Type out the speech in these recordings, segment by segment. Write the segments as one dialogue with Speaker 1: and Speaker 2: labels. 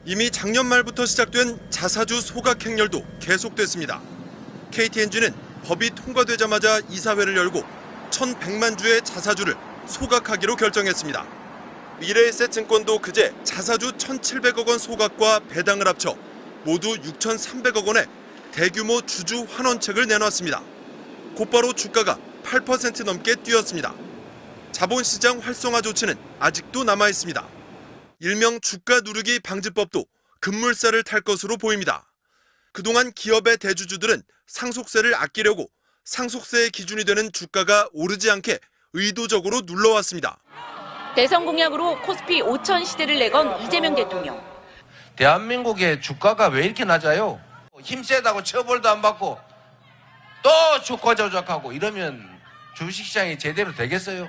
Speaker 1: 이미 작년 말부터 시작된 자사주 소각 행렬도 계속됐습니다. KTNG는 법이 통과되자마자 이사회를 열고 1,100만 주의 자사주를 소각하기로 결정했습니다. 미래에셋증권도 그제 자사주 1,700억 원 소각과 배당을 합쳐 모두 6,300억 원의 대규모 주주 환원책을 내놨습니다. 곧바로 주가가 8% 넘게 뛰었습니다. 자본시장 활성화 조치는 아직도 남아있습니다. 일명 주가 누르기 방지법도 급물살을 탈 것으로 보입니다. 그동안 기업의 대주주들은 상속세를 아끼려고 상속세의 기준이 되는 주가가 오르지 않게 의도적으로 눌러왔습니다.
Speaker 2: 대선 공약으로 코스피 5천 시대를 내건 이재명 대통령.
Speaker 3: 대한민국의 주가가 왜 이렇게 낮아요? 힘세다고 처벌도 안 받고 또 주가 조작하고 이러면 주식시장이 제대로 되겠어요?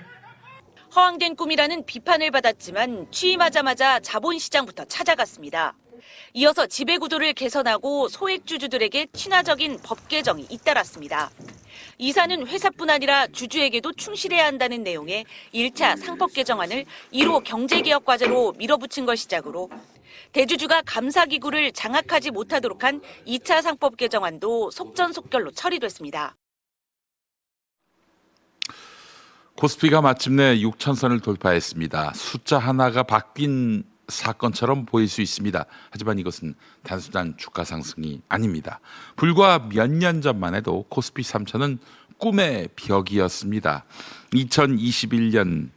Speaker 2: 허황된 꿈이라는 비판을 받았지만 취임하자마자 자본시장부터 찾아갔습니다. 이어서 지배구조를 개선하고 소액주주들에게 친화적인 법 개정이 잇따랐습니다. 이사는 회사뿐 아니라 주주에게도 충실해야 한다는 내용의 1차 상법 개정안을 1호 경제개혁 과제로 밀어붙인 걸 시작으로 대주주가 감사기구를 장악하지 못하도록 한 2차 상법 개정안도 속전속결로 처리됐습니다.
Speaker 4: 코스피가 마침내 6천선을 돌파했습니다. 숫자 하나가 바뀐 사건처럼 보일 수 있습니다. 하지만 이것은 단순한 주가 상승이 아닙니다. 불과 몇 년 전만 해도 코스피 3천은 꿈의 벽이었습니다. 2021년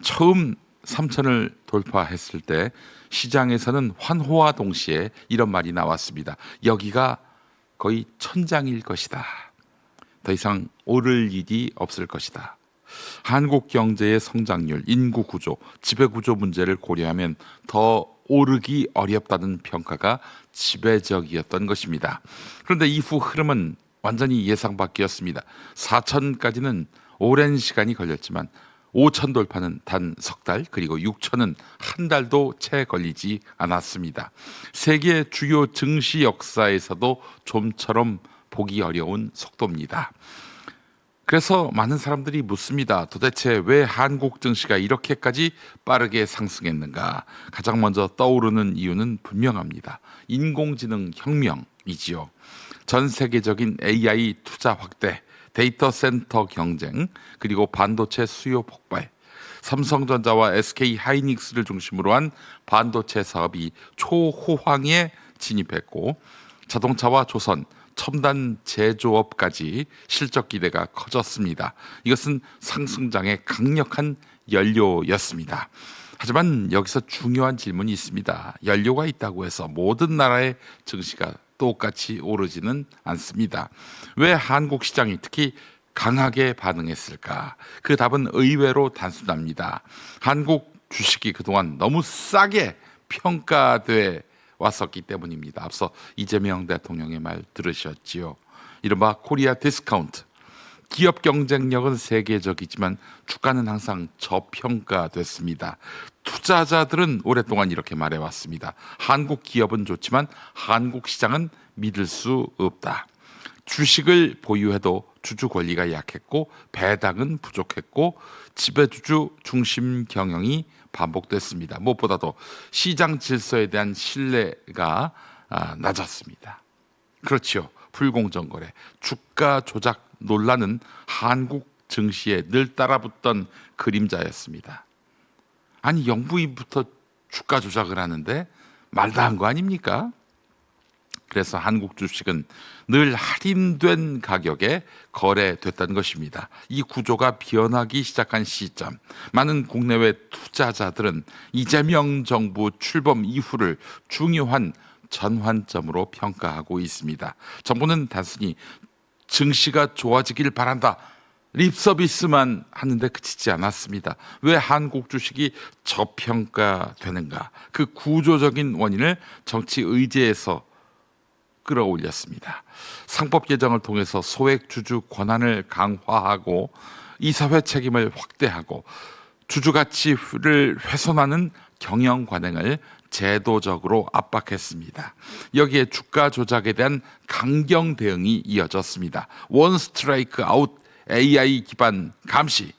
Speaker 4: 처음 3천을 돌파했을 때 시장에서는 환호와 동시에 이런 말이 나왔습니다. 여기가 거의 천장일 것이다. 더 이상 오를 일이 없을 것이다. 한국 경제의 성장률, 인구 구조, 지배 구조 문제를 고려하면 더 오르기 어렵다는 평가가 지배적이었던 것입니다. 그런데 이후 흐름은 완전히 예상 밖이었습니다. 4천까지는 오랜 시간이 걸렸지만 5천 돌파는 단 석 달, 그리고 6천은 한 달도 채 걸리지 않았습니다. 세계 주요 증시 역사에서도 좀처럼 보기 어려운 속도입니다. 그래서 많은 사람들이 묻습니다. 도대체 왜 한국 증시가 이렇게까지 빠르게 상승했는가? 가장 먼저 떠오르는 이유는 분명합니다. 인공지능 혁명이지요. 전 세계적인 AI 투자 확대, 데이터 센터 경쟁, 그리고 반도체 수요 폭발, 삼성전자와 SK 하이닉스를 중심으로 한 반도체 사업이 초호황에 진입했고, 자동차와 조선, 첨단 제조업까지 실적 기대가 커졌습니다. 이것은 상승장의 강력한 연료였습니다. 하지만 여기서 중요한 질문이 있습니다. 연료가 있다고 해서 모든 나라의 증시가 똑같이 오르지는 않습니다. 왜 한국 시장이 특히 강하게 반응했을까? 그 답은 의외로 단순합니다. 한국 주식이 그동안 너무 싸게 평가돼 왔었기 때문입니다. 앞서 이재명 대통령의 말 들으셨지요. 이른바 코리아 디스카운트. 기업 경쟁력은 세계적이지만 주가는 항상 저평가됐습니다. 투자자들은 오랫동안 이렇게 말해왔습니다. 한국 기업은 좋지만 한국 시장은 믿을 수 없다. 주식을 보유해도 주주 권리가 약했고 배당은 부족했고 지배주주 중심 경영이 반복됐습니다. 무엇보다도 시장 질서에 대한 신뢰가 낮았습니다. 그렇지요. 불공정 거래, 주가 조작 논란은 한국 증시에 늘 따라붙던 그림자였습니다. 아니 영부인부터 주가 조작을 하는데 말다한 거 아닙니까? 그래서 한국 주식은 늘 할인된 가격에 거래됐다는 것입니다. 이 구조가 변하기 시작한 시점, 많은 국내외 투자자들은 이재명 정부 출범 이후를 중요한 전환점으로 평가하고 있습니다. 정부는 단순히 증시가 좋아지길 바란다, 립서비스만 하는데 그치지 않았습니다. 왜 한국 주식이 저평가되는가? 그 구조적인 원인을 정치 의제에서 끌어올렸습니다. 상법 개정을 통해서 소액 주주 권한을 강화하고 이사회 책임을 확대하고 주주 가치를 훼손하는 경영 관행을 제도적으로 압박했습니다. 여기에 주가 조작에 대한 강경 대응이 이어졌습니다. 원 스트라이크 아웃, AI 기반 감시,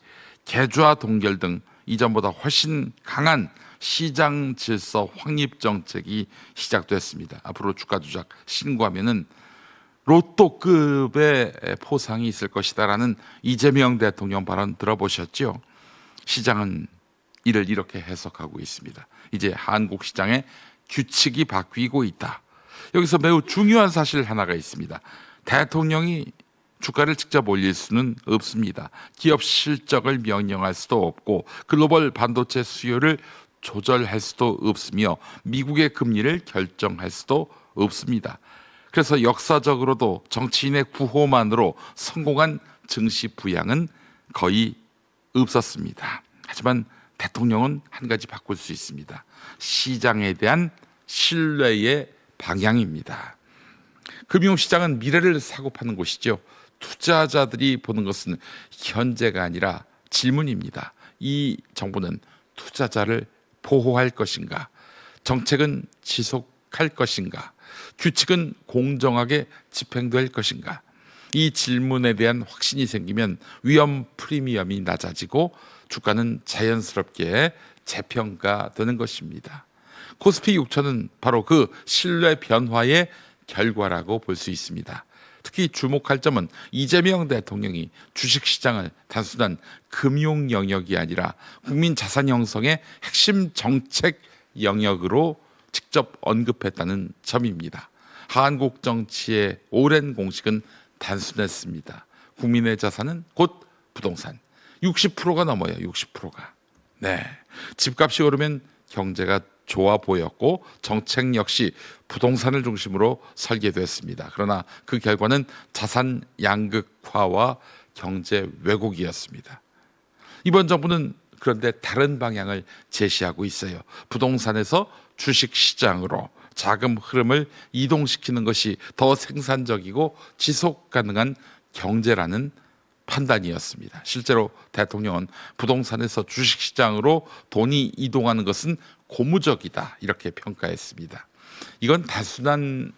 Speaker 4: 계좌 동결 등 이전보다 훨씬 강한 시장 질서 확립 정책이 시작됐습니다. 앞으로 주가 조작 신고하면은 로또급의 포상이 있을 것이다라는 이재명 대통령 발언 들어보셨죠? 시장은 이를 이렇게 해석하고 있습니다. 이제 한국 시장의 규칙이 바뀌고 있다. 여기서 매우 중요한 사실 하나가 있습니다. 대통령이 주가를 직접 올릴 수는 없습니다. 기업 실적을 명령할 수도 없고 글로벌 반도체 수요를 조절할 수도 없으며 미국의 금리를 결정할 수도 없습니다. 그래서 역사적으로도 정치인의 구호만으로 성공한 증시 부양은 거의 없었습니다. 하지만 대통령은 한 가지 바꿀 수 있습니다. 시장에 대한 신뢰의 방향입니다. 금융시장은 미래를 사고 파는 곳이죠. 투자자들이 보는 것은 현재가 아니라 질문입니다. 이 정부는 투자자를 보호할 것인가? 정책은 지속할 것인가? 규칙은 공정하게 집행될 것인가? 이 질문에 대한 확신이 생기면 위험 프리미엄이 낮아지고 주가는 자연스럽게 재평가되는 것입니다. 코스피 6천은 바로 그 신뢰 변화의 결과라고 볼 수 있습니다. 특히 주목할 점은 이재명 대통령이 주식시장을 단순한 금융 영역이 아니라 국민 자산 형성의 핵심 정책 영역으로 직접 언급했다는 점입니다. 한국 정치의 오랜 공식은 단순했습니다. 국민의 자산은 곧 부동산. 60%가 넘어요. 60%가. 네. 집값이 오르면 경제가 좋아 보였고 정책 역시 부동산을 중심으로 설계됐습니다. 그러나 그 결과는 자산 양극화와 경제 왜곡이었습니다. 이번 정부는 그런데 다른 방향을 제시하고 있어요. 부동산에서 주식시장으로 자금 흐름을 이동시키는 것이 더 생산적이고 지속 가능한 경제라는 판단이었습니다. 실제로 대통령은 부동산에서 주식시장으로 돈이 이동하는 것은 고무적이다 이렇게 평가했습니다. 이건 단순한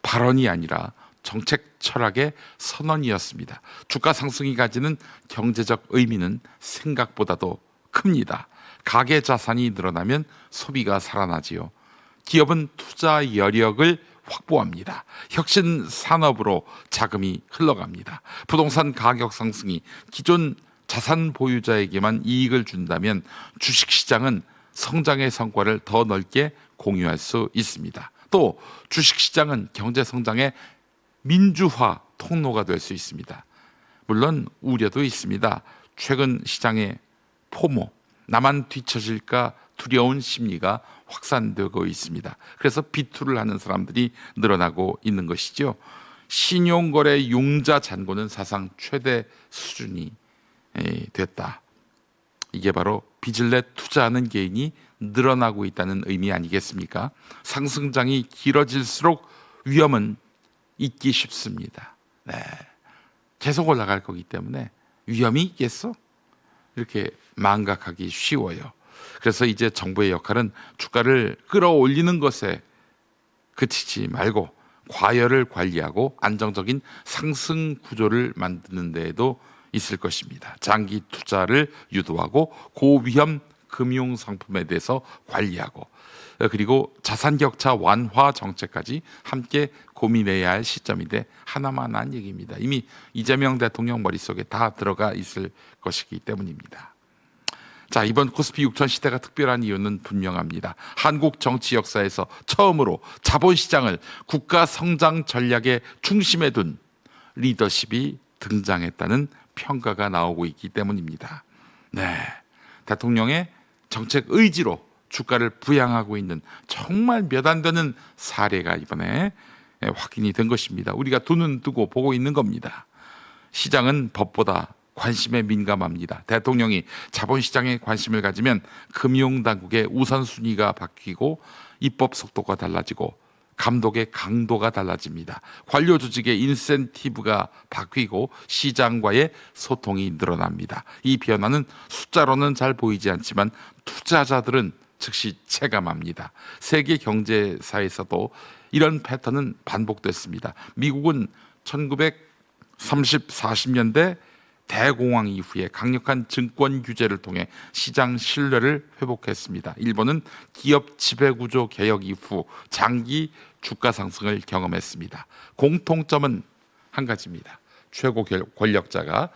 Speaker 4: 발언이 아니라 정책 철학의 선언이었습니다. 주가 상승이 가지는 경제적 의미는 생각보다도 큽니다. 가계 자산이 늘어나면 소비가 살아나지요. 기업은 투자 여력을 확보합니다. 혁신 산업으로 자금이 흘러갑니다. 부동산 가격 상승이 기존 자산 보유자에게만 이익을 준다면 주식시장은 성장의 성과를 더 넓게 공유할 수 있습니다. 또 주식시장은 경제 성장의 민주화 통로가 될 수 있습니다. 물론 우려도 있습니다. 최근 시장의 포모, 나만 뒤처질까 두려운 심리가 확산되고 있습니다. 그래서 비투를 하는 사람들이 늘어나고 있는 것이죠. 신용거래 융자 잔고는 사상 최대 수준이 됐다. 이게 바로 빚을 내 투자하는 개인이 늘어나고 있다는 의미 아니겠습니까? 상승장이 길어질수록 위험은 있기 쉽습니다. 네. 계속 올라갈 거기 때문에 위험이 있겠어? 이렇게 망각하기 쉬워요. 그래서 이제 정부의 역할은 주가를 끌어올리는 것에 그치지 말고 과열을 관리하고 안정적인 상승 구조를 만드는 데에도 있을 것입니다. 장기 투자를 유도하고 고위험 금융 상품에 대해서 관리하고 그리고 자산 격차 완화 정책까지 함께 고민해야 할 시점인데 하나만 한 얘기입니다. 이미 이재명 대통령 머릿속에 다 들어가 있을 것이기 때문입니다. 자, 이번 코스피 6천 시대가 특별한 이유는 분명합니다. 한국 정치 역사에서 처음으로 자본시장을 국가 성장 전략의 중심에 둔 리더십이 등장했다는 평가가 나오고 있기 때문입니다. 네, 대통령의 정책 의지로 주가를 부양하고 있는 정말 몇 안 되는 사례가 이번에 확인이 된 것입니다. 우리가 두 눈 뜨고 보고 있는 겁니다. 시장은 법보다 관심에 민감합니다. 대통령이 자본시장에 관심을 가지면 금융당국의 우선순위가 바뀌고 입법 속도가 달라지고 감독의 강도가 달라집니다. 관료 조직의 인센티브가 바뀌고 시장과의 소통이 늘어납니다. 이 변화는 숫자로는 잘 보이지 않지만 투자자들은 즉시 체감합니다. 세계 경제사에서도 이런 패턴은 반복됐습니다. 미국은 1930, 40년대 대공황 이후에 강력한 증권 규제를 통해 시장 신뢰를 회복했습니다. 일본은 기업 지배구조 개혁 이후 장기 주가 상승을 경험했습니다. 공통점은 한 가지입니다. 최고 권력자가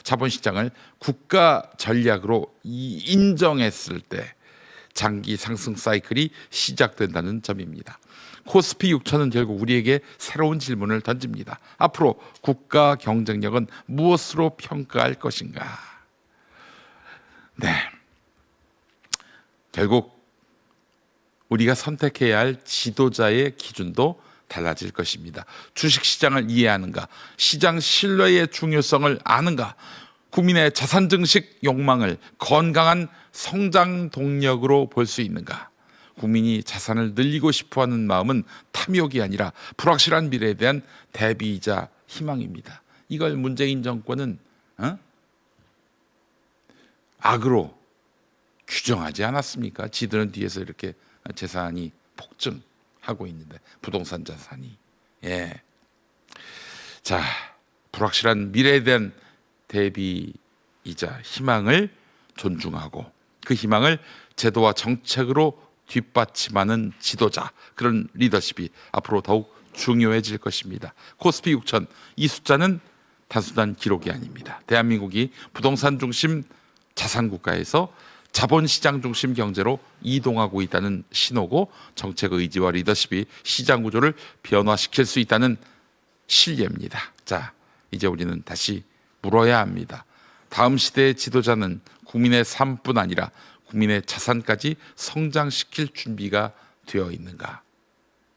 Speaker 4: 자본시장을 국가 전략으로 인정했을 때 장기 상승 사이클이 시작된다는 점입니다. 코스피 6천은 결국 우리에게 새로운 질문을 던집니다. 앞으로 국가 경쟁력은 무엇으로 평가할 것인가? 네, 결국 우리가 선택해야 할 지도자의 기준도 달라질 것입니다. 주식시장을 이해하는가? 시장 신뢰의 중요성을 아는가? 국민의 자산 증식 욕망을 건강한 성장 동력으로 볼 수 있는가? 국민이 자산을 늘리고 싶어하는 마음은 탐욕이 아니라 불확실한 미래에 대한 대비이자 희망입니다. 이걸 문재인 정권은 악으로 규정하지 않았습니까? 지들은 뒤에서 이렇게 재산이 폭증하고 있는데, 부동산 자산이. 예. 자, 불확실한 미래에 대한 대비이자 희망을 존중하고 그 희망을 제도와 정책으로 뒷받침하는 지도자, 그런 리더십이 앞으로 더욱 중요해질 것입니다. 코스피 6천, 이 숫자는 단순한 기록이 아닙니다. 대한민국이 부동산 중심 자산 국가에서 자본시장 중심 경제로 이동하고 있다는 신호고, 정책 의지와 리더십이 시장 구조를 변화시킬 수 있다는 신뢰입니다. 자, 이제 우리는 다시 물어야 합니다. 다음 시대의 지도자는 국민의 삶뿐 아니라 국민의 자산까지 성장시킬 준비가 되어 있는가?